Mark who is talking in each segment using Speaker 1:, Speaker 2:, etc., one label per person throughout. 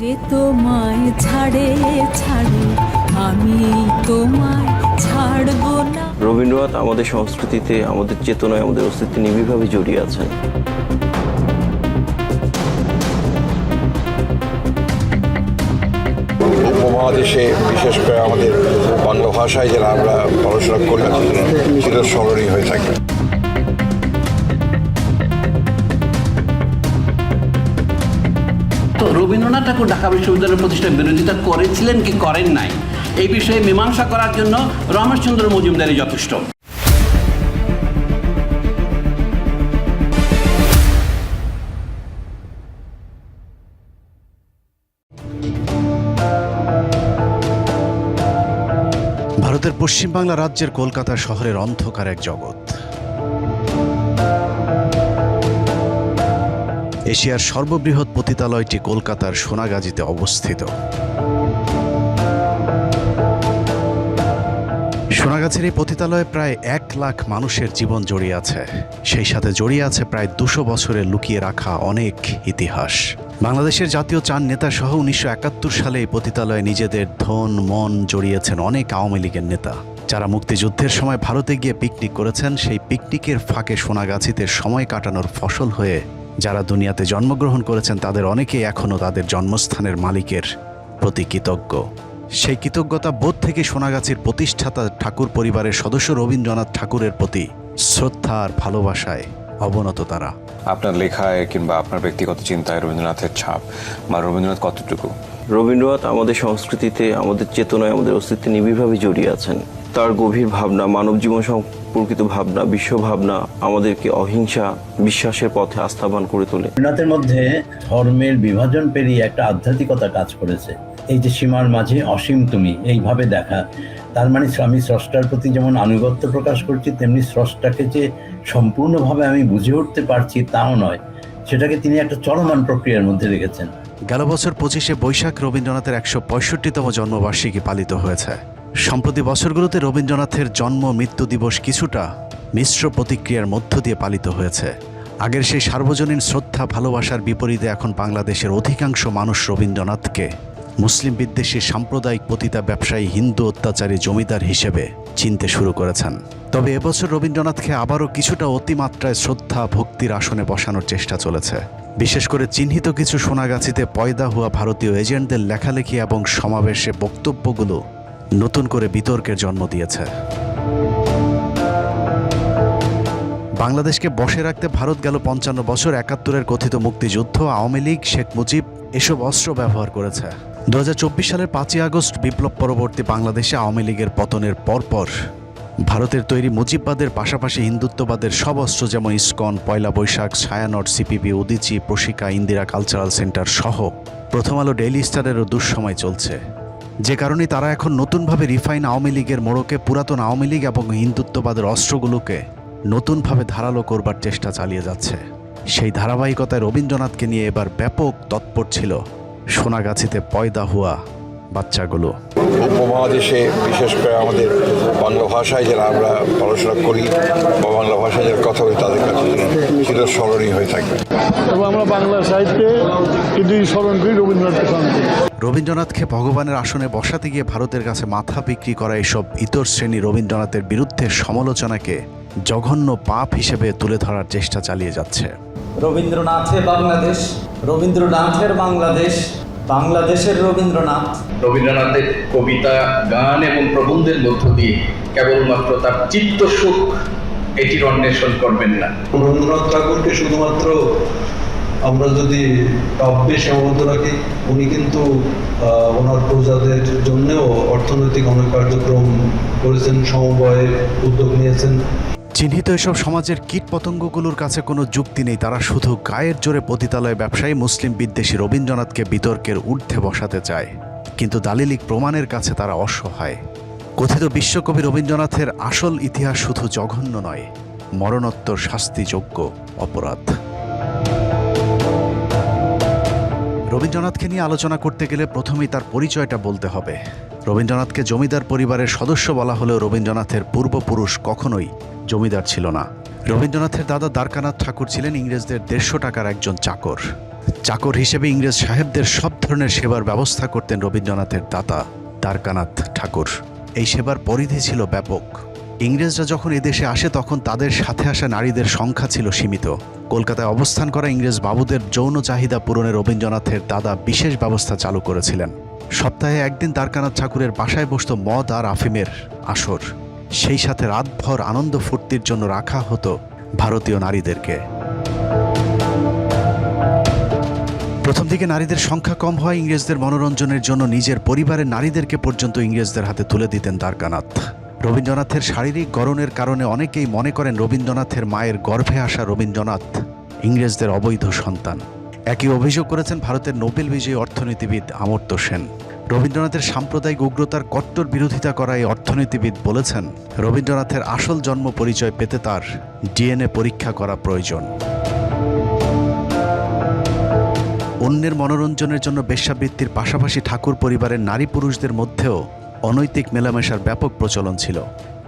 Speaker 1: যে তোমায় ছাড়ে আমি তোমায় ছাড়বো না।
Speaker 2: রবীন্দ্রনাথ আমাদের সংস্কৃতিতে, আমাদের চেতনায়, আমাদের অস্তিত্বে নিবিড়ভাবে জড়িয়ে আছেন।
Speaker 3: উপমহাদেশে বিশেষ করে আমাদের বাংলা ভাষায় যারা আমরা পড়াশোনা করি চিরস্মরণীয় হয়ে থাকবে।
Speaker 4: তো রবীন্দ্রনাথ ঠাকুর ঢাকা বিশ্ববিদ্যালয়ের প্রতিষ্ঠার বিরোধিতা করেছিলেন কি করেন নাই, এই বিষয়ে মীমাংসা করার জন্য রমেশচন্দ্র মজুমদারই যথেষ্ট।
Speaker 5: ভারতের পশ্চিমবাংলা রাজ্যের কলকাতা শহরের অন্ধকার এক জগৎ। এশিয়ার সর্ববৃহৎ পতিতালয়টি কলকাতার সোনাগাজীতে অবস্থিত। সোনাগাছির এই পতিতালয়ে প্রায় 1 লাখ মানুষের জীবন জড়িয়ে আছে। সেই সাথে জড়িয়ে আছে প্রায় 200 বছরের লুকিয়ে রাখা অনেক ইতিহাস। বাংলাদেশের জাতীয় চার নেতা সহ 1971 সালে এই পতিতালয়ে নিজেদের ধন মন জড়িয়েছেন অনেক আওয়ামী লীগের নেতা, যারা মুক্তিযুদ্ধের সময় ভারতে গিয়ে পিকনিক করেছেন। সেই পিকনিকের ফাঁকে সোনাগাছিতে সময় কাটানোর ফসল হয়ে যারা দুনিয়াতে জন্মগ্রহণ করেছেন, তাদের অনেকেই এখনও তাদের জন্মস্থানের মালিকের প্রতি কৃতজ্ঞ। সেই কৃতজ্ঞতা বোধ থেকে সোনাগাছির প্রতিষ্ঠাতা ঠাকুর পরিবারের সদস্য রবীন্দ্রনাথ ঠাকুরের প্রতি শ্রদ্ধা আর ভালোবাসায় অবনত তারা।
Speaker 6: আপনার লেখায় কিংবা আপনার ব্যক্তিগত চিন্তায় রবীন্দ্রনাথের ছাপ বা রবীন্দ্রনাথ কতটুকু?
Speaker 2: রবীন্দ্রনাথ আমাদের সংস্কৃতিতে, আমাদের চেতনায়, আমাদের অস্তিত্বে নিবিড়ভাবে জড়িয়ে আছেন। তার গভীর ভাবনা, মানব জীবন সম্পর্কিত ভাবনা, বিশ্ব ভাবনা আমাদেরকে অহিংসা বিশ্বাসের পথে আস্থাবান করে তোলে।
Speaker 7: রবীন্দ্রনাথের মধ্যে ধর্মের বিভাজন পেরিয়ে একটা আধ্যাত্মিকতা কাজ করেছে। এই যে সীমার মাঝে অসীম তুমি, এইভাবে দেখা, তার মানে আমি স্রষ্টার প্রতি যেমন আনুগত্য প্রকাশ করছি, তেমনি স্রষ্টাকে যে সম্পূর্ণভাবে আমি বুঝে উঠতে পারছি তাও নয়, সেটাকে তিনি একটা চলমান প্রক্রিয়ার মধ্যে রেখেছেন।
Speaker 5: গেল বছর 25শে বৈশাখ রবীন্দ্রনাথের 165তম জন্মবার্ষিকী পালিত হয়েছে। সম্প্রতি বছরগুলোতে রবীন্দ্রনাথের জন্ম মৃত্যু দিবস কিছুটা মিশ্র প্রতিক্রিয়ার মধ্য দিয়ে পালিত হয়েছে। আগের সেই সার্বজনীন শ্রদ্ধা ভালোবাসার বিপরীতে এখন বাংলাদেশের অধিকাংশ মানুষ রবীন্দ্রনাথকে মুসলিম বিদ্বেষী সাম্প্রদায়িক পতিতা ব্যবসায়ী হিন্দু অত্যাচারী জমিদার হিসেবে চিনতে শুরু করেছেন। তবে এবছর রবীন্দ্রনাথকে আবারও কিছুটা অতিমাত্রায় শ্রদ্ধা ভক্তির আসনে বসানোর চেষ্টা চলেছে। বিশেষ করে চিহ্নিত কিছু সোনাগাছিতে পয়দা হওয়া ভারতীয় এজেন্টদের লেখালেখি এবং সমাবেশে বক্তব্যগুলো নতুন করে বিতর্কের জন্ম দিয়েছে। বাংলাদেশকে বসে রাখতে ভারত গেল 55 বছর 71-এর কথিত মুক্তিযুদ্ধ, আওয়ামী লীগ, শেখ মুজিব এসব অস্ত্র ব্যবহার করেছে। 2024 সালের 5ই আগস্ট বিপ্লব পরবর্তী বাংলাদেশে আওয়ামী লীগের পতনের পরপর ভারতের তৈরি মুজিববাদের পাশাপাশি হিন্দুত্ববাদের সব অস্ত্র যেমন ISKCON, Poila Baishakh, Chhayanaut, CPB, Udichi, Proshika, Indira cultural centre সহ প্রথম আলো, ডেইলি স্টারেরও দুঃসময় চলছে। যে কারণে তারা এখন নতুনভাবে রিফাইন আওয়ামী লীগের মোড়কে পুরাতন আওয়ামী লীগ এবং হিন্দুত্ববাদের অস্ত্রগুলোকে নতুনভাবে ধারালো করবার চেষ্টা চালিয়ে যাচ্ছে। সেই ধারাবাহিকতায় রবীন্দ্রনাথকে নিয়ে এবার ব্যাপক তৎপর ছিল সোনাগাছিতে পয়দা হওয়া বাচ্চাগুলো।
Speaker 3: উপমহাদেশে বিশেষ করে আমাদের বাংলা ভাষায় যারা আমরা পড়াশোনা করি বা বাংলা ভাষায় যারা কথা বলি, তাদের কাছে চিরস্মরণীয় হয়ে থাকবে।
Speaker 8: তবে আমরা বাংলা সাহিত্যে কিন্তু স্মরণ করি রবীন্দ্রনাথকে।
Speaker 5: রবীন্দ্রনাথকে ভগবানের আসনে বসাতে গিয়ে ভারতের কাছে মাথা বিক্রি করা এসব ইতর শ্রেণী রবীন্দ্রনাথের বিরুদ্ধে সমালোচনাকে জঘন্য পাপ হিসেবে তুলে ধরার চেষ্টা চালিয়ে যাচ্ছে।
Speaker 9: রবীন্দ্রনাথের বাংলাদেশ, রবীন্দ্রনাথের বাংলাদেশ, বাংলাদেশের রবীন্দ্রনাথ।
Speaker 10: রবীন্দ্রনাথের কবিতা, গান এবং প্রবন্ধের মধ্য দিয়ে কেবলমাত্র তার চিত্ত সুখ এটির অন্বেষণ করবেন না।
Speaker 11: রবীন্দ্রনাথ ঠাকুরকে শুধুমাত্র আমরা যদি কাব্যে সীমাবদ্ধ রাখি, উনি কিন্তু ওনার প্রজাদের জন্যও অর্থনৈতিক অনেক কার্যক্রম করেছেন, সমবায়ের উদ্যোগ নিয়েছেন।
Speaker 5: চিহ্নিত এসব সমাজের কীটপতঙ্গগুলোর কাছে কোনো যুক্তি নেই, তারা শুধু গায়ের জোরে পতিতালয় ব্যবসায়ী মুসলিম বিদ্বেষী রবীন্দ্রনাথকে বিতর্কের ঊর্ধ্বে বসাতে চায়, কিন্তু দালিলিক প্রমাণের কাছে তারা অসহায়। কথিত বিশ্বকবি রবীন্দ্রনাথের আসল ইতিহাস শুধু জঘন্য নয়, মরণোত্তর শাস্তিযোগ্য অপরাধ। রবীন্দ্রনাথকে নিয়ে আলোচনা করতে গেলে প্রথমেই তার পরিচয়টা বলতে হবে। রবীন্দ্রনাথকে জমিদার পরিবারের সদস্য বলা হলেও রবীন্দ্রনাথের পূর্বপুরুষ কখনোই জমিদার ছিল না। রবীন্দ্রনাথের দাদা দ্বারকানাথ ঠাকুর ছিলেন ইংরেজদের 150 টাকার একজন চাকর। চাকর হিসেবে ইংরেজ সাহেবদের সব ধরনের সেবার ব্যবস্থা করতেন রবীন্দ্রনাথের দাদা দ্বারকানাথ ঠাকুর। এই সেবার পরিধি ছিল ব্যাপক। ইংরেজরা যখন এদেশে আসে তখন তাদের সাথে আসা নারীদের সংখ্যা ছিল সীমিত। কলকাতায় অবস্থান করা ইংরেজ বাবুদের যৌন চাহিদা পূরণে রবীন্দ্রনাথের দাদা বিশেষ ব্যবস্থা চালু করেছিলেন। সপ্তাহে একদিন দ্বারকানাথ ঠাকুরের বাসায় বসত মদ আর আফিমের আসর। সেই সাথে রাতভর আনন্দ ফুর্তির জন্য রাখা হতো ভারতীয় নারীদেরকে। প্রথম দিকে নারীদের সংখ্যা কম হয় ইংরেজদের মনোরঞ্জনের জন্য নিজের পরিবারের নারীদেরকে পর্যন্ত ইংরেজদের হাতে তুলে দিতেন দ্বারকানাথ। রবীন্দ্রনাথের শারীরিক গড়নের কারণে অনেকেই মনে করেন রবীন্দ্রনাথের মায়ের গর্ভে আসা রবীন্দ্রনাথ ইংরেজদের অবৈধ সন্তান। একই অভিযোগ করেছেন ভারতের নোবেল বিজয়ী অর্থনীতিবিদ অমর্ত্য সেন। রবীন্দ্রনাথের সাম্প্রদায়িক উগ্রতার কট্টর বিরোধিতা করা এই অর্থনীতিবিদ বলেছেন, রবীন্দ্রনাথের আসল জন্ম পরিচয় পেতে তার ডিএনএ পরীক্ষা করা প্রয়োজন। অন্যের মনোরঞ্জনের জন্য বেশ্যাবৃত্তির পাশাপাশি ঠাকুর পরিবারের নারী পুরুষদের মধ্যেও অনৈতিক মেলামেশার ব্যাপক প্রচলন ছিল।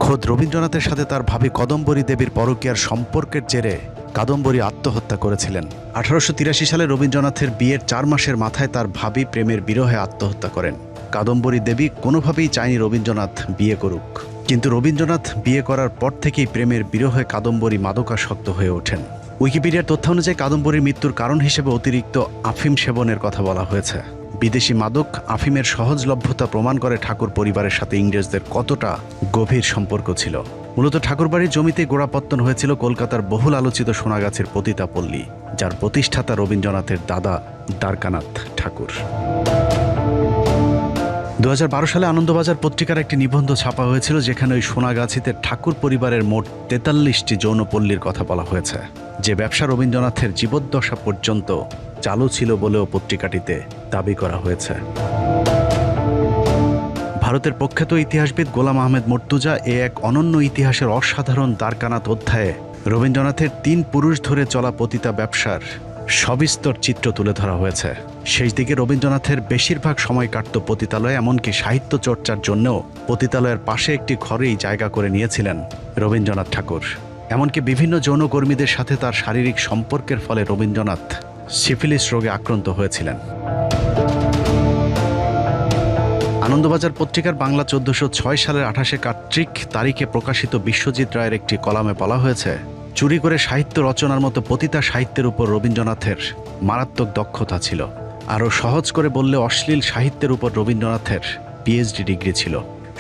Speaker 5: খোদ রবীন্দ্রনাথের সাথে তার ভাবি কদম্বরী দেবীর পরকীয়ার সম্পর্কের জেরে কাদম্বরী আত্মহত্যা করেছিলেন। 1883 সালে রবীন্দ্রনাথের বিয়ের 4 মাসের মাথায় তার ভাবি প্রেমের বিরহে আত্মহত্যা করেন। কাদম্বরী দেবী কোনোভাবেই চায়নি রবীন্দ্রনাথ বিয়ে করুক, কিন্তু রবীন্দ্রনাথ বিয়ে করার পর থেকেই প্রেমের বিরহে কাদম্বরী মাদকাসক্ত হয়ে ওঠেন। উইকিপিডিয়ার তথ্য অনুযায়ী কাদম্বরীর মৃত্যুর কারণ হিসেবে অতিরিক্ত আফিম সেবনের কথা বলা হয়েছে। বিদেশি মাদক আফিমের সহজলভ্যতা প্রমাণ করে ঠাকুর পরিবারের সাথে ইংরেজদের কতটা গভীর সম্পর্ক ছিল। মূলত ঠাকুরবাড়ির জমিতে গোড়াপত্তন হয়েছিল কলকাতার বহুল আলোচিত সোনাগাছির পতিতাপল্লী, যার প্রতিষ্ঠাতা রবীন্দ্রনাথের দাদা দ্বারকানাথ ঠাকুর। 2012 সালে আনন্দবাজার পত্রিকার একটি নিবন্ধ ছাপা হয়েছিল, যেখানে ওই সোনাগাছিতে ঠাকুর পরিবারের মোট 43টি যৌনপল্লীর কথা বলা হয়েছে, যে ব্যবসা রবীন্দ্রনাথের জীবদ্দশা পর্যন্ত চালু ছিল বলেও পত্রিকাটিতে দাবি করা হয়েছে। ভারতের প্রখ্যাত ইতিহাসবিদ গোলাম আহমেদ মর্তুজা এক অনন্য ইতিহাসের অসাধারণ দ্বারকানাথ অধ্যায়ে রবীন্দ্রনাথের 3 পুরুষ ধরে চলা পতিতা ব্যবসার সবিস্তর চিত্র তুলে ধরা হয়েছে। শেষ দিকে রবীন্দ্রনাথের বেশিরভাগ সময় কাটত পতিতালয়ে, এমনকি সাহিত্য চর্চার জন্যও পতিতালয়ের পাশে একটি ঘরেই জায়গা করে নিয়েছিলেন রবীন্দ্রনাথ ঠাকুর। এমনকি বিভিন্ন যৌনকর্মীদের সাথে তার শারীরিক সম্পর্কের ফলে রবীন্দ্রনাথ সিফিলিস রোগে আক্রান্ত হয়েছিলেন। আনন্দবাজার পত্রিকার বাংলা 1406 সালের 28 কার্তিক তারিখে প্রকাশিত বিশ্বজিৎ রায়ের একটি কলামে বলা হয়েছে, চুরি করে সাহিত্য রচনার মতো পতিতা সাহিত্যের উপর রবীন্দ্রনাথের মারাত্মক দক্ষতা ছিল। আরও সহজ করে বললে অশ্লীল সাহিত্যের উপর রবীন্দ্রনাথের পিএইচডি ডিগ্রি ছিল।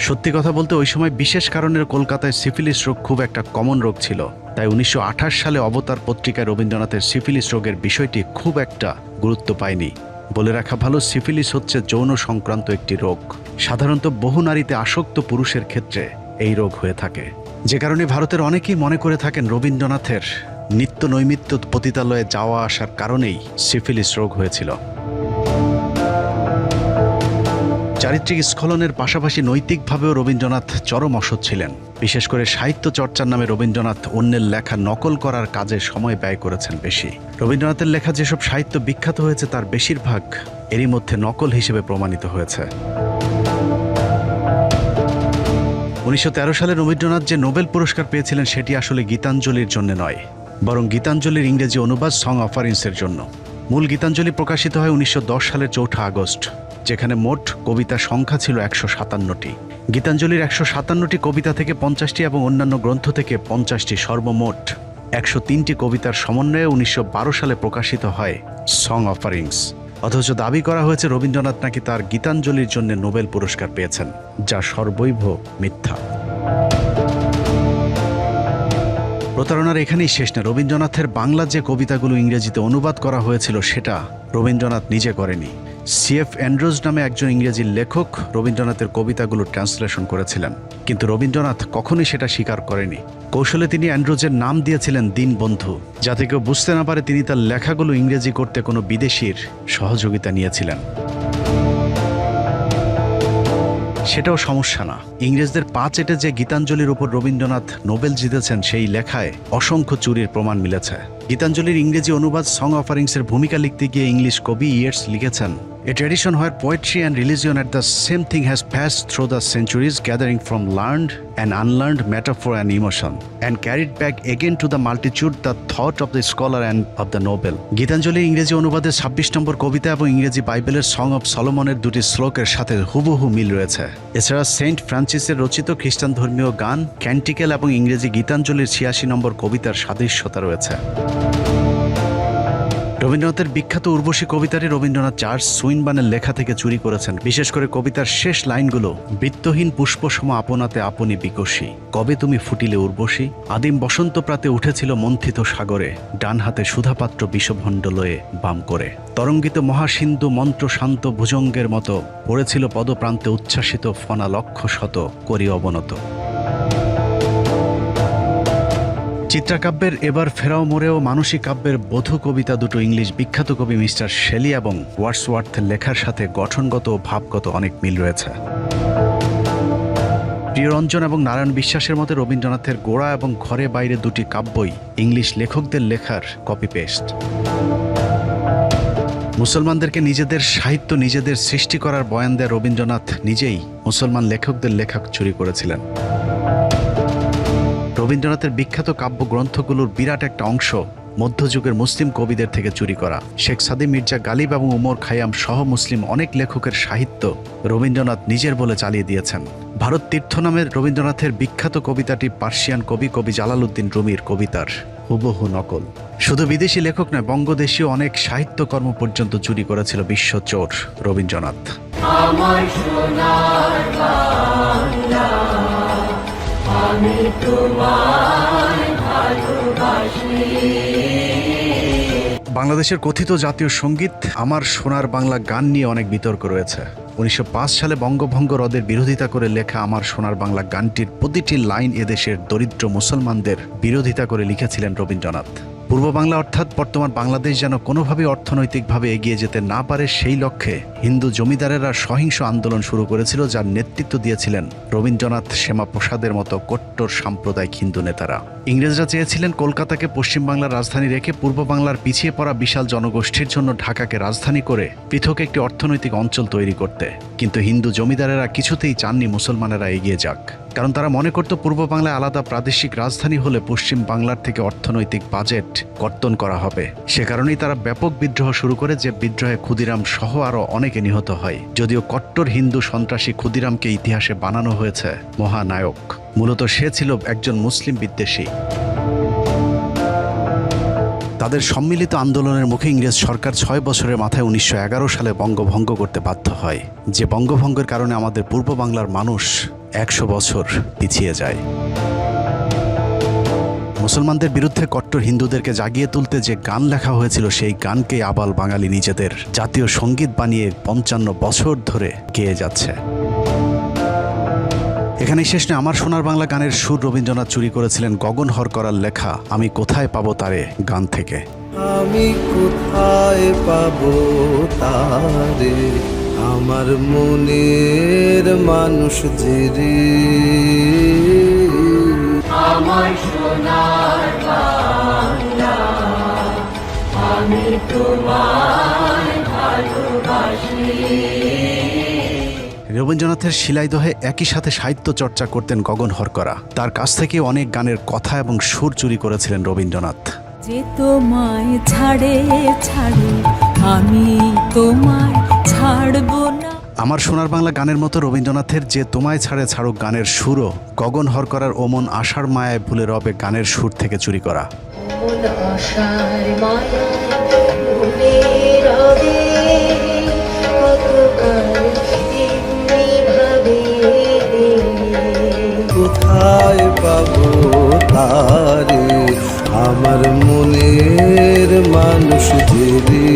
Speaker 5: সত্যি কথা বলতে ওই সময় বিশেষ কারণের কলকাতায় সিফিলিস রোগ খুব একটা কমন রোগ ছিল, তাই 1928 সালে অবতার পত্রিকায় রবীন্দ্রনাথের সিফিলিস রোগের বিষয়টি খুব একটা গুরুত্ব পায়নি। বলে রাখা ভালো, সিফিলিস হচ্ছে যৌন সংক্রান্ত একটি রোগ। সাধারণত বহু নারীতে আসক্ত পুরুষের ক্ষেত্রে এই রোগ হয়ে থাকে, যে কারণে ভারতের অনেকেই মনে করে থাকেন রবীন্দ্রনাথের নিত্য নৈমিত্য পতিতালয়ে যাওয়া আসার কারণেই সিফিলিস রোগ হয়েছিল। চারিত্রিক স্খলনের পাশাপাশি নৈতিকভাবেও রবীন্দ্রনাথ চরম অসৎ ছিলেন। বিশেষ করে সাহিত্য চর্চার নামে রবীন্দ্রনাথ অন্যের লেখা নকল করার কাজে সময় ব্যয় করেছেন বেশি। রবীন্দ্রনাথের লেখা যেসব সাহিত্য বিখ্যাত হয়েছে তার বেশিরভাগ এরই মধ্যে নকল হিসেবে প্রমাণিত হয়েছে। 1913 সালে রবীন্দ্রনাথ যে নোবেল পুরস্কার পেয়েছিলেন সেটি আসলে গীতাঞ্জলির জন্য নয়, বরং গীতাঞ্জলির ইংরেজি অনুবাদ সং অফারিংসের জন্য। মূল গীতাঞ্জলি প্রকাশিত হয় 1910 সালের 4 আগস্ট, যেখানে মোট কবিতা সংখ্যা ছিল 157টি। গীতাঞ্জলির 157টি কবিতা থেকে 50টি এবং অন্যান্য গ্রন্থ থেকে 50টি, সর্বমোট 103টি কবিতার সমন্বয়ে 1912 সালে প্রকাশিত হয় সং অফারিংস। অথচ দাবি করা হয়েছে রবীন্দ্রনাথ নাকি তার গীতাঞ্জলির জন্য নোবেল পুরস্কার পেয়েছেন, যা সর্বৈব মিথ্যা। প্রতারণার এখানেই শেষ না। রবীন্দ্রনাথের বাংলা যে কবিতাগুলো ইংরেজিতে অনুবাদ করা হয়েছিল সেটা রবীন্দ্রনাথ নিজে করেনি। সিএফ অ্যান্ড্রুজ নামে একজন ইংরেজি লেখক রবীন্দ্রনাথের কবিতাগুলো ট্রান্সলেশন করেছিলেন, কিন্তু রবীন্দ্রনাথ কখনোই সেটা স্বীকার করেনি। কৌশলে তিনি অ্যান্ড্রুজের নাম দিয়েছিলেন দীনবন্ধু, যাতে কেউ বুঝতে না পারে তিনি তার লেখাগুলো ইংরেজি করতে কোনো বিদেশির সহযোগিতা নিয়েছিলেন। সেটাও সমস্যা না। ইংরেজদের পা চেটে যে গীতাঞ্জলির উপর রবীন্দ্রনাথ নোবেল জিতেছেন সেই লেখায় অসংখ্য চুরির প্রমাণ মিলেছে। গীতাঞ্জলির ইংরেজি অনুবাদ সং অফারিংসের ভূমিকা লিখতে গিয়ে ইংলিশ কবি ইয়েটস লিখেছেন, A tradition where poetry and religion at the same thing has passed through the centuries, gathering from learned and unlearned metaphor and emotion, and carried back again to the multitude the thought of the scholar and of the noble. গীতাঞ্জলির ইংরেজি অনুবাদে 26 নম্বর কবিতা এবং ইংরেজি বাইবেলের song of সলোমনের দুটি শ্লোকের সাথে হুবহু মিল রয়েছে। এছাড়া সেন্ট ফ্রান্সিসের রচিত খ্রিস্টান ধর্মীয় গান ক্যান্টিকেল এবং ইংরেজি গীতাঞ্জলির 86 নম্বর কবিতার সাদৃশ্যতা রয়েছে। রবীন্দ্রনাথের বিখ্যাত উর্বশী কবিতাটি রবীন্দ্রনাথ চার্লস সুইনবার্নের লেখা থেকে চুরি করেছেন। বিশেষ করে কবিতার শেষ লাইনগুলো, বৃত্তহীন পুষ্পসম আপনাতে আপনি বিকশী, কবে তুমি ফুটিলে উর্বশী, আদিম বসন্ত প্রাতে উঠেছিল মন্থিত সাগরে, ডান হাতে সুধাপাত্র বিষভণ্ড লয়ে বাম করে, তরঙ্গিত মহাসিন্ধু মন্ত্র শান্ত ভুজঙ্গের মতো পড়েছিল পদপ্রান্তে উচ্ছ্বাসিত ফনা লক্ষ শত করি অবনত। চিত্রাকাব্যের এবার ফেরাও মোড়েও মানসিক কাব্যের বধূ কবিতা দুটো ইংলিশ বিখ্যাত কবি মিস্টার শেলি এবং ওয়ার্ডসওয়ার্থের লেখার সাথে গঠনগত ও ভাবগত অনেক মিল রয়েছে। প্রিয়রঞ্জন এবং নারায়ণ বিশ্বাসের মতে রবীন্দ্রনাথের গোড়া এবং ঘরে বাইরে দুটি কাব্যই ইংলিশ লেখকদের লেখার কপি পেস্ট। মুসলমানদেরকে নিজেদের সাহিত্য নিজেদের সৃষ্টি করার বয়ান দেয় রবীন্দ্রনাথ নিজেই মুসলমান লেখকদের লেখা চুরি করেছিলেন। রবীন্দ্রনাথের বিখ্যাত কাব্যগ্রন্থগুলোর বিরাট একটা অংশ মধ্যযুগের মুসলিম কবিদের থেকে চুরি করা। শেখ সাদি মির্জা গালিব এবং উমর খাইয়াম সহ মুসলিম অনেক লেখকের সাহিত্য রবীন্দ্রনাথ নিজের বলে চালিয়ে দিয়েছেন। ভারত তীর্থ নামের রবীন্দ্রনাথের বিখ্যাত কবিতাটি পার্সিয়ান কবি জালালউদ্দিন রুমির কবিতার হুবহু নকল। শুধু বিদেশি লেখক নয়, বঙ্গদেশীয় অনেক সাহিত্যকর্ম পর্যন্ত চুরি করেছিল বিশ্ব চোর রবীন্দ্রনাথ। বাংলাদেশের কথিত জাতীয় সঙ্গীত আমার সোনার বাংলা গান নিয়ে অনেক বিতর্ক রয়েছে। 1905 সালে বঙ্গভঙ্গ রদের বিরোধিতা করে লেখা আমার সোনার বাংলা গানটির প্রতিটি লাইন এদেশের দরিদ্র মুসলমানদের বিরোধিতা করে লিখেছিলেন রবীন্দ্রনাথ। পূর্ব বাংলা অর্থাৎ বর্তমান বাংলাদেশ যেন কোনোভাবেই অর্থনৈতিকভাবে এগিয়ে যেতে না পারে সেই লক্ষ্যে হিন্দু জমিদারেরা সহিংস আন্দোলন শুরু করেছিল, যার নেতৃত্ব দিয়েছিলেন রবীন্দ্রনাথ, শ্যামাপ্রসাদের মতো কট্টর সাম্প্রদায়িক হিন্দু নেতারা। ইংরেজরা চেয়েছিলেন কলকাতাকে পশ্চিমবাংলার রাজধানী রেখে পূর্ব বাংলার পিছিয়ে পড়া বিশাল জনগোষ্ঠীর জন্য ঢাকাকে রাজধানী করে পৃথক একটি অর্থনৈতিক অঞ্চল তৈরি করতে। কিন্তু হিন্দু জমিদারেরা কিছুতেই চাননি মুসলমানেরা এগিয়ে যাক, কারণ তারা মনে করত পূর্ব বাংলায় আলাদা প্রাদেশিক রাজধানী হলে পশ্চিম বাংলার থেকে অর্থনৈতিক বাজেট কর্তন করা হবে। সে কারণেই তারা ব্যাপক বিদ্রোহ শুরু করে, যে বিদ্রোহে ক্ষুদিরাম সহ আরও অনেকে নিহত হয়। যদিও কট্টর হিন্দু সন্ত্রাসী ক্ষুদিরামকে ইতিহাসে বানানো হয়েছে মহানায়ক, মূলত সে ছিল একজন মুসলিম বিদ্বেষী। তাদের সম্মিলিত আন্দোলনের মুখে ইংরেজ সরকার 6 বছরের মাথায় 1911 সালে বঙ্গভঙ্গ করতে বাধ্য হয়, যে বঙ্গভঙ্গের কারণে আমাদের পূর্ব বাংলার মানুষ 100 বছর পিছিয়ে যায়। মুসলমানদের বিরুদ্ধে কট্টর হিন্দুদেরকে জাগিয়ে তুলতে যে গান লেখা হয়েছিল, সেই গানকে আবাল বাঙালি নিজেদের জাতীয় সঙ্গীত বানিয়ে 55 বছর ধরে গেয়ে যাচ্ছে। এখানেই শেষ নয়, আমার সোনার বাংলা গানের সুর রবীন্দ্রনাথ চুরি করেছিলেন গগন হরকরার লেখা আমি কোথায় পাবো তারে গান থেকে।
Speaker 12: আমি কোথায় পাবো তারে, আমার মনের মানুষ যে রে,
Speaker 1: আমার সোনার বাংলা, আমি তোমায় ভালোবাসি।
Speaker 5: রবীন্দ্রনাথের শিলাইদহে একই সাথে সাহিত্য চর্চা করতেন গগন হরকরা। তার কাছ থেকে অনেক গানের কথা এবং সুর চুরি করেছিলেন রবীন্দ্রনাথ।
Speaker 1: যে তোমায় ছাড়ে ছাড়ে আমি তোমায় ছাড়বো না।
Speaker 5: আমার সোনার বাংলা গানের মতো রবীন্দ্রনাথের যে তোমায় ছাড়ে ছাড়ুক গানের সুরও গগন হরকরার ওমন আশার মায়ায় ভুলে রবে গানের সুর থেকে চুরি করা।
Speaker 12: কোথায় পাবো তারে, আমার মনের মানুষ যে রে।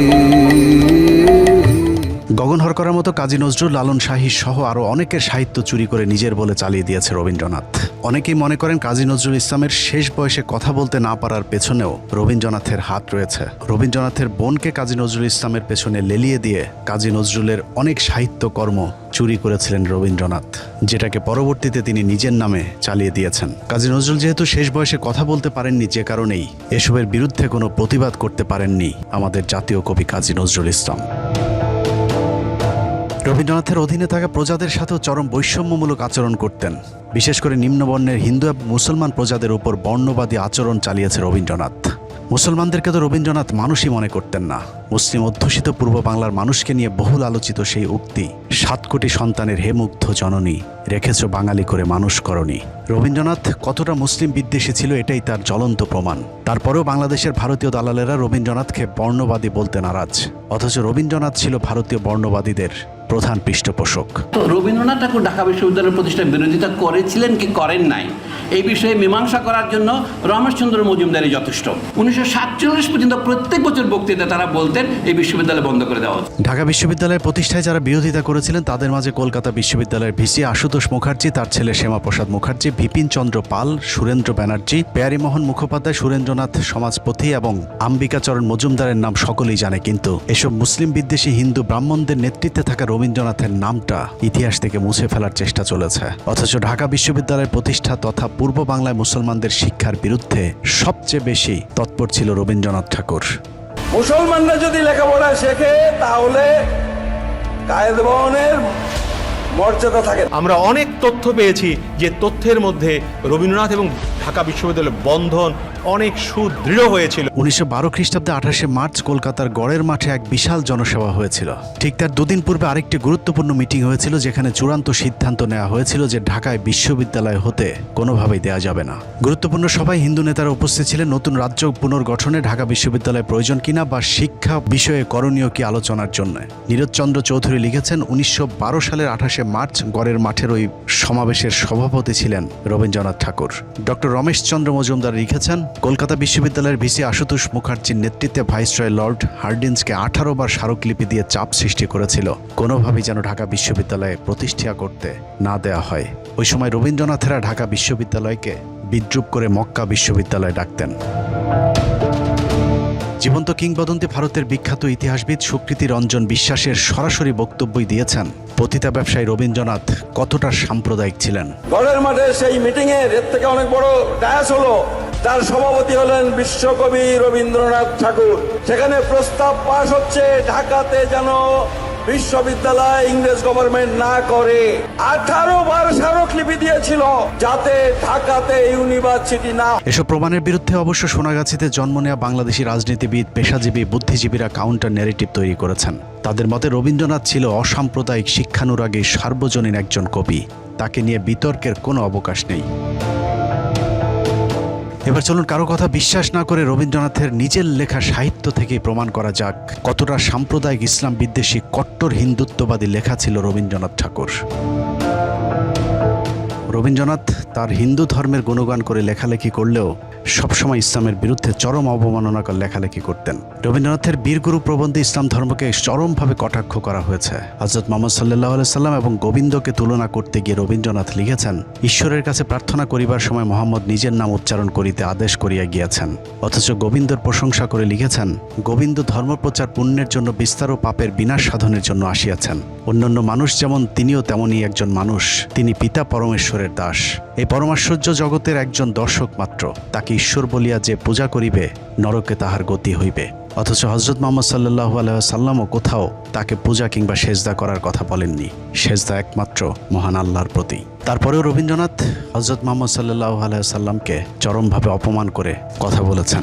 Speaker 5: গগন হরকরার মতো কাজী নজরুল, লালন শাহী সহ আরও অনেকের সাহিত্য চুরি করে নিজের বলে চালিয়ে দিয়েছে রবীন্দ্রনাথ। অনেকেই মনে করেন কাজী নজরুল ইসলামের শেষ বয়সে কথা বলতে না পারার পেছনেও রবীন্দ্রনাথের হাত রয়েছে। রবীন্দ্রনাথের বোনকে কাজী নজরুল ইসলামের পেছনে লেলিয়ে দিয়ে কাজী নজরুলের অনেক সাহিত্যকর্ম চুরি করেছিলেন রবীন্দ্রনাথ, যেটাকে পরবর্তীতে তিনি নিজের নামে চালিয়ে দিয়েছেন। কাজী নজরুল যেহেতু শেষ বয়সে কথা বলতে পারেননি, যে কারণেই এসবের বিরুদ্ধে কোনো প্রতিবাদ করতে পারেননি আমাদের জাতীয় কবি কাজী নজরুল ইসলাম। রবীন্দ্রনাথের অধীনে থাকা প্রজাদের সাথেও চরম বৈষম্যমূলক আচরণ করতেন। বিশেষ করে নিম্নবর্ণের হিন্দু এবং মুসলমান প্রজাদের উপর বর্ণবাদী আচরণ চালিয়েছে রবীন্দ্রনাথ। মুসলমানদেরকে তো রবীন্দ্রনাথ মানুষই মনে করতেন না। মুসলিম অধ্যুষিত পূর্ব বাংলার মানুষকে নিয়ে বহুল আলোচিত সেই উক্তি, 7 কোটি সন্তানের হে মুগ্ধ জননী, রেখেছ বাঙালি করে মানুষ করনি। রবীন্দ্রনাথ কতটা মুসলিম বিদ্বেষী ছিল এটাই তার জ্বলন্ত প্রমাণ। তারপরেও বাংলাদেশের ভারতীয় দালালেরা রবীন্দ্রনাথকে বর্ণবাদী বলতে নারাজ, অথচ রবীন্দ্রনাথ ছিল ভারতীয় বর্ণবাদীদের প্রধান পৃষ্ঠপোষক।
Speaker 4: তো রবীন্দ্রনাথ ঠাকুর ঢাকা বিশ্ববিদ্যালয়ের প্রতিষ্ঠার বিরোধিতা করেছিলেন কি করেন নাই, এই বিষয়ে মীমাংসা করার জন্য রমেশচন্দ্র মজুমদারই যথেষ্ট। 1947 পর্যন্ত প্রত্যেক বছর বক্তৃতা তারা বলতেন এই বিশ্ববিদ্যালয় বন্ধ করে দেওয়া।
Speaker 5: ঢাকা বিশ্ববিদ্যালয়ের প্রতিষ্ঠায় যারা বিরোধিতা করেছিলেন তাদের মাঝে কলকাতা বিশ্ববিদ্যালয়ের ভিসি আশুতোষ মুখার্জি, তার ছেলে শ্যামাপ্রসাদ মুখার্জি, বিপিন চন্দ্র পাল, সুরেন্দ্র ব্যানার্জি, প্যারীমোহন মুখোপাধ্যায়, সুরেন্দ্রনাথ সমাজপতি এবং আম্বিকাচরণ মজুমদারের নাম সকলেই জানে। কিন্তু এসব মুসলিম বিদ্বেষী হিন্দু ব্রাহ্মণদের নেতৃত্বে থাকা রবীন্দ্রনাথের নামটা ইতিহাস থেকে মুছে ফেলার চেষ্টা চলেছে। অথচ ঢাকা বিশ্ববিদ্যালয়ের প্রতিষ্ঠা তথা পূর্ব বাংলায় মুসলমানদের শিক্ষার বিরুদ্ধে সবচেয়ে বেশি তৎপর ছিল রবীন্দ্রনাথ ঠাকুর।
Speaker 13: মুসলমানরা যদি লেখাপড়া শেখে তাহলে কায়েদবনের মর্যাদা থাকে।
Speaker 14: আমরা অনেক তথ্য পেয়েছি যে তথ্যের মধ্যে রবীন্দ্রনাথ এবং ঢাকা বিশ্ববিদ্যালয়ের বন্ধন অনেক সুদৃঢ় হয়েছিল।
Speaker 5: 1912 খ্রিস্টাব্দে 28শে মার্চ কলকাতার গড়ের মাঠে এক বিশাল জনসভা হয়েছিল। ঠিক তার দুদিন পূর্বে আরেকটি গুরুত্বপূর্ণ মিটিং হয়েছিল, যেখানে চূড়ান্ত সিদ্ধান্ত নেওয়া হয়েছিল যে ঢাকায় বিশ্ববিদ্যালয় হতে কোনোভাবেই দেওয়া যাবে না। গুরুত্বপূর্ণ সভায় হিন্দু নেতারা উপস্থিত ছিলেন। নতুন রাজ্য পুনর্গঠনে ঢাকা বিশ্ববিদ্যালয় প্রয়োজন কিনা বা শিক্ষা বিষয়ে করণীয় কি আলোচনার জন্য নীরজচন্দ্র চৌধুরী লিখেছেন, 1912 সালের 28শে মার্চ গড়ের মাঠের ওই সমাবেশের সভাপতি ছিলেন রবীন্দ্রনাথ ঠাকুর। ডক্টর রমেশচন্দ্র মজুমদার লিখেছেন, কলকাতা বিশ্ববিদ্যালয়ের ভিসি আশুতোষ মুখার্জির নেতৃত্বে ভাইসরয় লর্ড হার্ডিন্সকে 18 বার স্মারকলিপি দিয়ে চাপ সৃষ্টি করেছিল কোনোভাবেই যেন ঢাকা বিশ্ববিদ্যালয়ে প্রতিষ্ঠা করতে না দেওয়া হয়। ওই সময় রবীন্দ্রনাথেরা ঢাকা বিশ্ববিদ্যালয়কে বিদ্রূপ করে মক্কা বিশ্ববিদ্যালয় ডাকতেন। জীবন্ত কিংবদন্তি ভারতের বিখ্যাত ইতিহাসবিদ সুকৃতি রঞ্জন বিশ্বাসের সরাসরি বক্তব্যই দিয়েছেন পতিতা ব্যবসায়ী রবীন্দ্রনাথ কতটা সাম্প্রদায়িক ছিলেন।
Speaker 13: গড়ের মাঠে সেই মিটিং এর থেকে অনেক বড় ডায়াস হলো, তার সভাপতি হলেন বিশ্বকবি রবীন্দ্রনাথ ঠাকুর। সেখানে প্রস্তাব পাশ হচ্ছে ঢাকাতে যেন বিশ্ববিদ্যালয় ইংরেজ গভর্নমেন্ট না করে। 18 বার স্মারকলিপি দিয়েছিল যাতে ঢাকাতে ইউনিভার্সিটি না।
Speaker 5: এসব প্রমাণের বিরুদ্ধে অবশ্য সোনাগাছিতে জন্ম নেওয়া বাংলাদেশি রাজনীতিবিদ, পেশাজীবী, বুদ্ধিজীবীরা কাউন্টার ন্যারেটিভ তৈরি করেছেন। তাদের মতে রবীন্দ্রনাথ ছিল অসাম্প্রদায়িক, শিক্ষানুরাগী, সার্বজনীন একজন কবি। তাকে নিয়ে বিতর্কের কোনো অবকাশ নেই। এবার চলুন কারো কথা বিশ্বাস না করে রবীন্দ্রনাথের নিজের লেখা সাহিত্য থেকেই প্রমাণ করা যাক কতটা সাম্প্রদায়িক, ইসলাম বিদ্বেষী, কট্টর হিন্দুত্ববাদী লেখা ছিল রবীন্দ্রনাথ ঠাকুর। রবীন্দ্রনাথ তার হিন্দু ধর্মের গুণগান করে লেখালেখি করলেও সবসময় ইসলামের বিরুদ্ধে চরম অবমাননাকর লেখালেখি করতেন। রবীন্দ্রনাথের বীরগুরু প্রবন্ধে ইসলাম ধর্মকে চরমভাবে কটাক্ষ করা হয়েছে। হযরত মুহাম্মদ সাল্লাল্লাহু আলাইহি সাল্লাম এবং গোবিন্দকে তুলনা করতে গিয়ে রবীন্দ্রনাথ লিখেছেন, ঈশ্বরের কাছে প্রার্থনা করিবার সময় মোহাম্মদ নিজের নাম উচ্চারণ করিতে আদেশ করিয়া গিয়াছেন, অথচ গোবিন্দর প্রশংসা করে লিখেছেন, গোবিন্দ ধর্মপ্রচার পুণ্যের জন্য বিস্তার ও পাপের বিনাশ সাধনের জন্য আসিয়াছেন। অন্যান্য মানুষ যেমন তিনিও তেমনই একজন মানুষ, তিনি পিতা পরমেশ্বরের দাস। এই পরমাশ্চর্য জগতের একজন দর্শক মাত্র, তাকে ঈশ্বর বলিয়া যে পূজা করিবে নরকে তাহার গতি হইবে। অথচ হযরত মুহাম্মদ সাল্লাল্লাহু আলাইহি সাল্লামও কোথাও তাকে পূজা কিংবা সেজদা করার কথা বলেননি। সেজদা একমাত্র মহান আল্লাহর প্রতি। তারপরেও রবীন্দ্রনাথ হযরত মুহাম্মদ সাল্লাল্লাহু আলাইহি সাল্লামকে চরমভাবে অপমান করে কথা বলেছেন।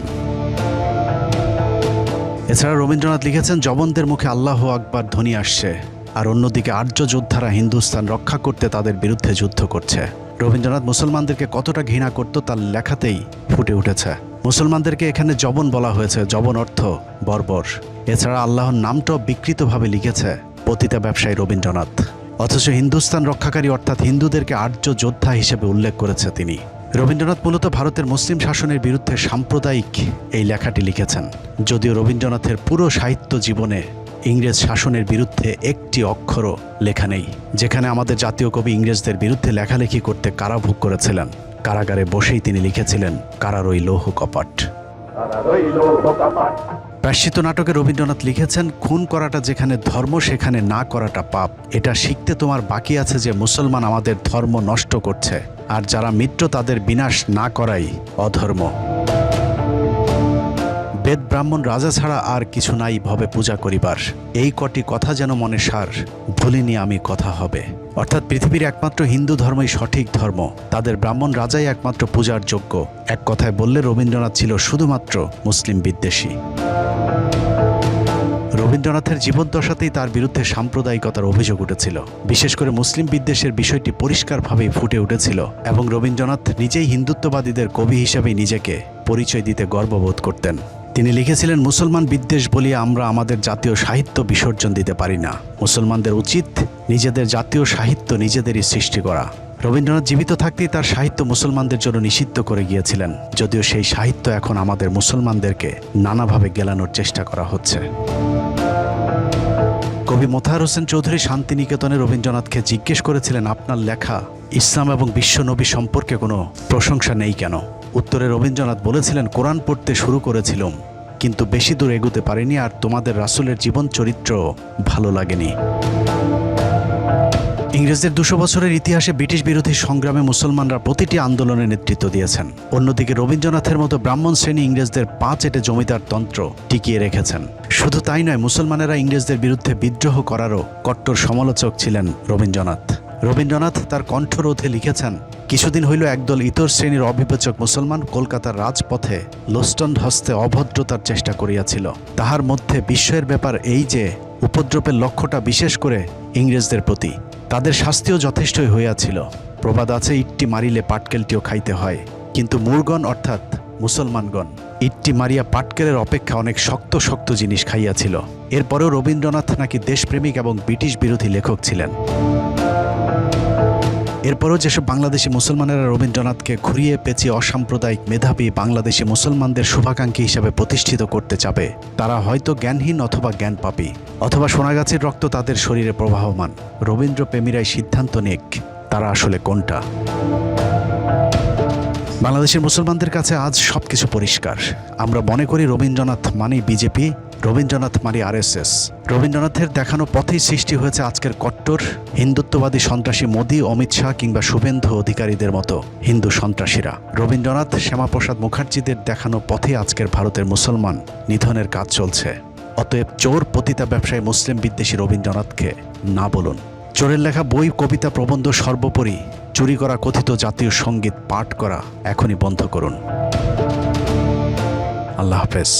Speaker 5: এছাড়া রবীন্দ্রনাথ লিখেছেন, জবনদের মুখে আল্লাহু আকবার ধ্বনি আসছে, আর অন্যদিকে আর্য যোদ্ধারা হিন্দুস্তান রক্ষা করতে তাদের বিরুদ্ধে যুদ্ধ করছে। রবীন্দ্রনাথ মুসলমানদেরকে কতটা ঘৃণা করত তার লেখাতেই ফুটে উঠেছে। মুসলমানদেরকে এখানে জবন বলা হয়েছে, জবন অর্থ বর্বর। এছাড়া আল্লাহর নামটাও বিকৃতভাবে লিখেছে পতিতা ব্যবসায়ী রবীন্দ্রনাথ। অথচ হিন্দুস্তান রক্ষাকারী অর্থাৎ হিন্দুদেরকে আর্য যোদ্ধা হিসেবে উল্লেখ করেছে তিনি। রবীন্দ্রনাথ মূলত ভারতের মুসলিম শাসনের বিরুদ্ধে সাম্প্রদায়িক এই লেখাটি লিখেছেন। যদিও রবীন্দ্রনাথের পুরো সাহিত্য জীবনে ইংরেজ শাসনের বিরুদ্ধে একটি অক্ষরও লেখা নেই। যেখানে আমাদের জাতীয় কবি ইংরেজদের বিরুদ্ধে লেখালেখি করতে কারাভোগ করেছিলেন, কারাগারে বসেই তিনি লিখেছিলেন, কারার ওই লৌহ কপাট। প্রায়শ্চিত্ত নাটকে রবীন্দ্রনাথ লিখেছেন, খুন করাটা যেখানে ধর্ম সেখানে না করাটা পাপ। এটা শিখতে তোমার বাকি আছে যে মুসলমান আমাদের ধর্ম নষ্ট করছে, আর যারা মিত্র তাদের বিনাশ না করাই অধর্ম। বেদ ব্রাহ্মণ রাজা ছাড়া আর কিছু নাই ভবে পূজা করিবার, এই কটি কথা যেন মনে সার, ভুলিনি আমি কথা হবে। অর্থাৎ পৃথিবীর একমাত্র হিন্দু ধর্মই সঠিক ধর্ম, তাদের ব্রাহ্মণ রাজাই একমাত্র পূজার যোগ্য। এক কথায় বললে রবীন্দ্রনাথ ছিল শুধুমাত্র মুসলিম বিদ্বেষী। রবীন্দ্রনাথের জীবদ্দশাতেই তার বিরুদ্ধে সাম্প্রদায়িকতার অভিযোগ উঠেছিল। বিশেষ করে মুসলিম বিদ্বেষের বিষয়টি পরিষ্কারভাবেই ফুটে উঠেছিল এবং রবীন্দ্রনাথ নিজেই হিন্দুত্ববাদীদের কবি হিসেবেই নিজেকে পরিচয় দিতে গর্ববোধ করতেন। তিনি লিখেছিলেন, মুসলমান বিদ্বেষ বলিয়া আমরা আমাদের জাতীয় সাহিত্য বিসর্জন দিতে পারি না। মুসলমানদের উচিত নিজেদের জাতীয় সাহিত্য নিজেদেরই সৃষ্টি করা। রবীন্দ্রনাথ জীবিত থাকতেই তার সাহিত্য মুসলমানদের জন্য নিষিদ্ধ করে গিয়েছিলেন, যদিও সেই সাহিত্য এখন আমাদের মুসলমানদেরকে নানাভাবে গেলানোর চেষ্টা করা হচ্ছে। কবি মোতাহার হোসেন চৌধুরী শান্তিনিকেতনে রবীন্দ্রনাথকে জিজ্ঞেস করেছিলেন, আপনার লেখা ইসলাম এবং বিশ্বনবী সম্পর্কে কোনো প্রশংসা নেই কেন? উত্তরে রবীন্দ্রনাথ বলেছিলেন, কোরআন পড়তে শুরু করেছিলাম, কিন্তু বেশি দূর এগোতে পারিনি, আর তোমাদের রাসূলের জীবন চরিত্র ভালো লাগেনি। ইংরেজদের 200 বছরের ইতিহাসে ব্রিটিশ বিরোধী সংগ্রামে মুসলমানরা প্রতিটি আন্দোলনে নেতৃত্ব দিয়েছেন। অন্যদিকে রবীন্দ্রনাথের মতো ব্রাহ্মণ শ্রেণী ইংরেজদের পা চেটে জমিদার তন্ত্র টিকিয়ে রেখেছেন। শুধু তাই নয়, মুসলমানেরা ইংরেজদের বিরুদ্ধে বিদ্রোহ করারও কট্টর সমালোচক ছিলেন রবীন্দ্রনাথ। রবীন্দ্রনাথ তার কণ্ঠরোধে লিখেছেন, কিছুদিন হইল একদল ইতর শ্রেণীর অবিবেচক মুসলমান কলকাতার রাজপথে লোস্টন হস্তে অভদ্রতার চেষ্টা করিয়াছিল। তাহার মধ্যে বিস্ময়ের ব্যাপার এই যে উপদ্রবের লক্ষ্যটা বিশেষ করে ইংরেজদের প্রতি। তাদের শাস্তিও যথেষ্টই হইয়াছিল। প্রবাদ আছে, ইট্টি মারিলে পাটকেলটিও খাইতে হয়। কিন্তু মূর্গণ অর্থাৎ মুসলমানগণ ইট্টি মারিয়া পাটকেলের অপেক্ষা অনেক শক্ত শক্ত জিনিস খাইয়াছিল। এরপরেও রবীন্দ্রনাথ নাকি দেশপ্রেমিক এবং ব্রিটিশ বিরোধী লেখক ছিলেন। এরপরও যেসব বাংলাদেশি মুসলমানেরা রবীন্দ্রনাথকে ঘুরিয়ে পেঁচিয়ে অসাম্প্রদায়িক মেধাবী বাংলাদেশি মুসলমানদের শুভাকাঙ্ক্ষী হিসেবে প্রতিষ্ঠিত করতে চাবে, তারা হয়তো জ্ঞানহীন অথবা জ্ঞানপাপী, অথবা সোনাগাছির রক্ত তাদের শরীরে প্রবাহমান। রবীন্দ্রপ্রেমীরাই সিদ্ধান্ত নিক তারা আসলে কোনটা। বাংলাদেশের মুসলমানদের কাছে আজ সবকিছু পরিষ্কার। আমরা মনে করি রবীন্দ্রনাথ মানেই বিজেপি, রবীন্দ্রনাথ মানে RSS। রবীন্দ্রনাথের দেখানো পথেই সৃষ্টি হয়েছে আজকের কট্টর হিন্দুত্ববাদী সন্ত্রাসী মোদী, অমিত শাহ কিংবা শুভেন্দু অধিকারীদের মতো হিন্দু সন্ত্রাসীরা। রবীন্দ্রনাথ, শ্যামাপ্রসাদ মুখার্জিদের দেখানো পথে আজকের ভারতের মুসলমান নিধনের কাজ চলছে। অতএব চোর, পতিতা ব্যবসায়ী, মুসলিম বিদ্বেষী রবীন্দ্রনাথকে না বলুন। চোরের লেখা বই, কবিতা, প্রবন্ধ, সর্বোপরি চুরি করা কথিত জাতীয় সঙ্গীত পাঠ করা এখনই বন্ধ করুন। আল্লাহ হাফেজ।